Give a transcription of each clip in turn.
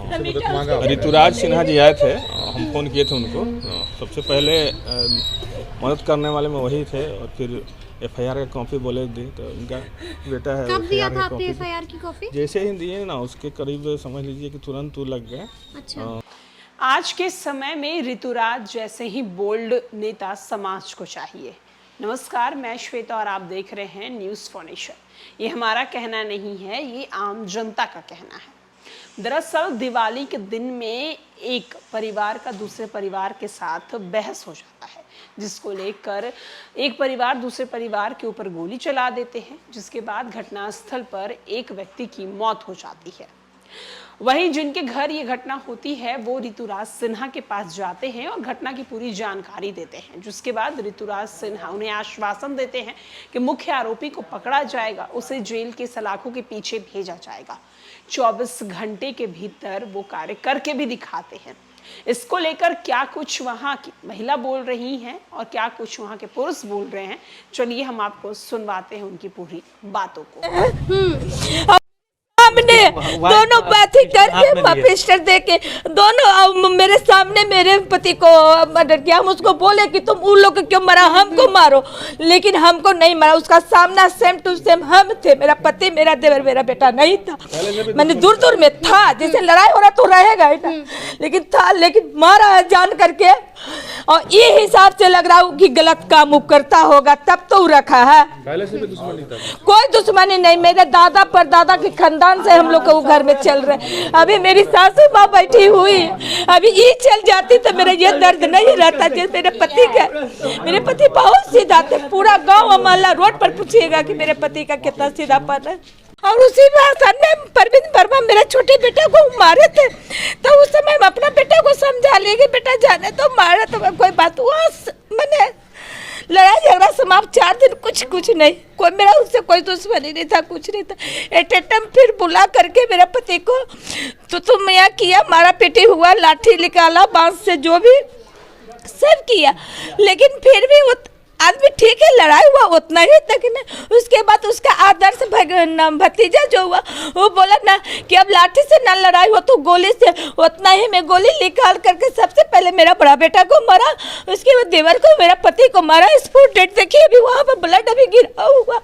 ऋतुराज सिन्हा जी आए थे, हम फ़ोन किए थे उनको। सबसे पहले मदद करने वाले में वही थे और फिर एफआईआर का कॉपी बोले दी, तो उनका बेटा है। कब दिया था आपने एफआईआर की कॉपी? जैसे ही दिए ना, उसके करीब समझ लीजिए कि तुरंत वो लग गए। अच्छा। आज के समय में ऋतुराज जैसे ही बोल्ड नेता समाज को चाहिए। नमस्कार, मैं श्वेता और आप देख रहे हैं न्यूज़ फॉर नेशन। ये हमारा कहना नहीं है, ये आम जनता का कहना है। दरअसल दिवाली के दिन में एक परिवार का दूसरे परिवार के साथ बहस हो जाता है, जिसको लेकर एक परिवार दूसरे परिवार के ऊपर गोली चला देते हैं, जिसके बाद घटनास्थल पर एक व्यक्ति की मौत हो जाती है। वहीं जिनके घर ये घटना होती है वो ऋतुराज सिन्हा के पास जाते हैं और घटना की पूरी जानकारी देते हैं, जिसके बाद ऋतुराज सिन्हा उन्हें आश्वासन देते हैं कि मुख्य आरोपी को पकड़ा जाएगा, उसे जेल के सलाखों के पीछे भेजा जाएगा। 24 घंटे के भीतर वो कार्य करके भी दिखाते हैं। इसको लेकर क्या कुछ वहां की महिला बोल रही हैं और क्या कुछ वहां के पुरुष बोल रहे हैं, चलिए हम आपको सुनवाते हैं उनकी पूरी बातों को। हमने दोनों बात ही करके पिस्टल देके दोनों मेरे सामने मेरे पति को मर्डर किया। हम उसको बोले कि तुम उन लोग को क्यों मारा, हमको मारो, लेकिन हमको नहीं मारा। उसका सामना सेम टू सेम हम थे, मेरा पति, मेरा देवर, मेरा बेटा नहीं था। मैंने दूर दूर में था, जैसे लड़ाई हो रहा तो रहेगा ही ना, लेकिन था, लेकिन मारा जान करके। और ये हिसाब से लग रहा हूँ कि गलत काम वो करता होगा, तब तो रखा है। पहले से भी दुश्मनी था? कोई दुश्मनी नहीं, मेरे दादा परदादा के खानदान से हम लोग को घर में चल रहे। अभी मेरी सासू माँ बैठी हुई, अभी ये चल जाती तो मेरा ये दर्द नहीं रहता जो मेरे पति का। मेरे पति बहुत सीधा थे, पूरा गांव मोहल्ला रोड पर पूछिएगा कि मेरे पति का कितना सीधापन है। और उसी में परवीन वर्मा मेरे छोटे बेटे को मारे थे, तो उस समय हम अपना बेटा को समझा ले कि बेटा जाने तो मारा तो कोई बात हुआ, मैंने लड़ाई झगड़ा समाप्त। 4 दिन कुछ नहीं, कोई मेरा उससे कोई दुश्मनी नहीं था, कुछ नहीं था। एटेटम फिर बुला करके मेरे पति को तो तुम यहाँ किया, मारा पीटी हुआ, लाठी निकाला बांस से, जो भी सब किया, लेकिन फिर भी वो आदमी ठीक है, लड़ाई हुआ उतना ही तक ना। उसके बाद उसका आदर्श भतीजा जो हुआ वो बोला ना कि अब लाठी से ना लड़ाई हो तो गोली से। उतना ही मैं गोली निकाल करके सबसे पहले मेरा बड़ा बेटा को मारा, उसके बाद देवर को, मेरा पति को मारा। स्पॉट डेट देखिए, अभी वहाँ पर ब्लड अभी गिरा हुआ।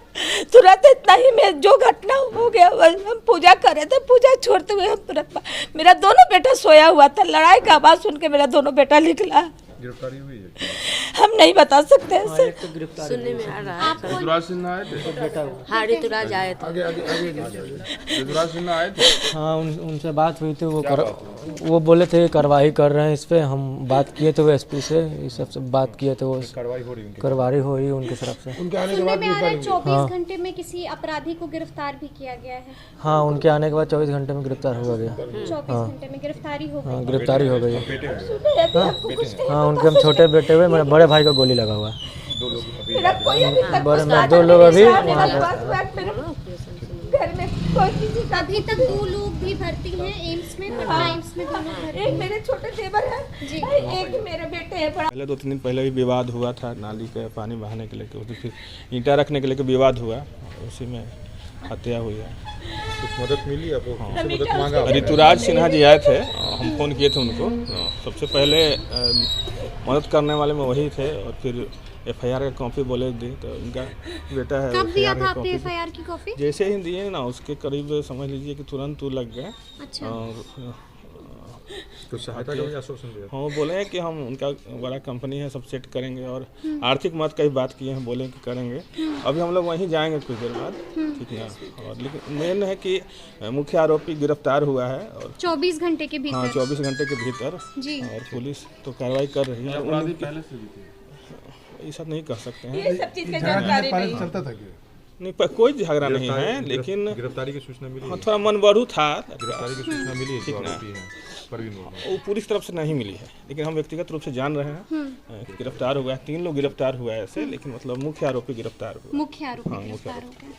तुरंत इतना ही में जो घटना हो गया, हम पूजा कर रहे थे, पूजा छोड़ते हुए हम तुरंत, मेरा दोनों बेटा सोया हुआ था। लड़ाई का आवाज़ सुन के मेरा दोनों बेटा निकला। गिरफ्तारी हुई है? हम नहीं बता सकते हैं सर। तो गिरफ्तारी सुनने में आ रहा है। ऋतुराज सिन्हा आए थे? बेटा हाँ, ऋतुराज आए थे। ऋतुराज सिन्हा आए थे? हाँ, उनसे बात हुई थी। वो बोले थे कार्रवाई कर रहे हैं इस पे। हम बात किए थे वो एसपी से, इस सब से बात किए थे। वो कार्रवाई हो रही है उनकी तरफ से। उनके आने के बाद 24 घंटे में किसी अपराधी को गिरफ्तार भी किया गया है। हाँ, उनके आने के बाद 24 घंटे में गिरफ्तार हो गया। 24 घंटे में गिरफ्तारी हो गई। हाँ, गिरफ्तारी हो गई है। हाँ, उनके हम छोटे बेटे हुए, मेरे बड़े भाई को गोली लगा हुआ है। बड़े में 2 लोग अभी अभी तक 2 लोग भी भर्ती हैं एम्स में, पटना एम्स में। एक मेरे छोटे देवर है जी, एक मेरे बेटे है। पहले 2-3 दिन पहले भी विवाद हुआ था, नाली के पानी बहाने के लेकर, तो फिर ईंटा रखने के लेकर विवाद हुआ, उसी में हत्या हुई है। कुछ मदद मिली आपको? मदद मांगा? ऋतुराज सिन्हा जी आए थे, हम फ़ोन किए थे उनको। सबसे पहले मदद करने वाले में वही थे और फिर एफआईआर का कॉपी बोले दी, तो उनका बेटा है। कब दिया था आपने एफआईआर की कॉपी? जैसे ही दिए ना, उसके करीब समझ लीजिए कि तुरंत वो लग गए। अच्छा। तो सहायता का भी आश्वासन दिया? हाँ, बोले हैं कि हम, उनका बड़ा कंपनी है, सब सेट करेंगे और आर्थिक मदद का भी बात किए हैं, बोले कि करेंगे। अभी हम लोग वहीं जाएंगे कुछ देर बाद, ठीक है। और लेकिन मेन है कि मुख्य आरोपी गिरफ्तार हुआ है और 24 घंटे के भीतर। हाँ, 24 घंटे के भीतर जी। और पुलिस तो कार्रवाई कर रही है। पहले से भी थे? ये सब नहीं कह सकते हैं, ये सब चीज का जानकारी नहीं चलता था क्या? नहीं, कोई झगड़ा नहीं है, लेकिन गिरफ्तारी की सूचना मिली? हाँ, थोड़ा मनबड़ू था। गिरफ्तारी की सूचना मिली है? ठीक ना, परवीन वर्मा वो पूरी तरफ से नहीं मिली है, लेकिन हम व्यक्तिगत रूप से जान रहे हैं। गिरफ्तार हुआ है, 3 लोग गिरफ्तार हुआ है ऐसे, लेकिन मतलब मुख्य आरोपी गिरफ्तार हुआ। मुख्य आरोपी गिरफ्तार हो गए।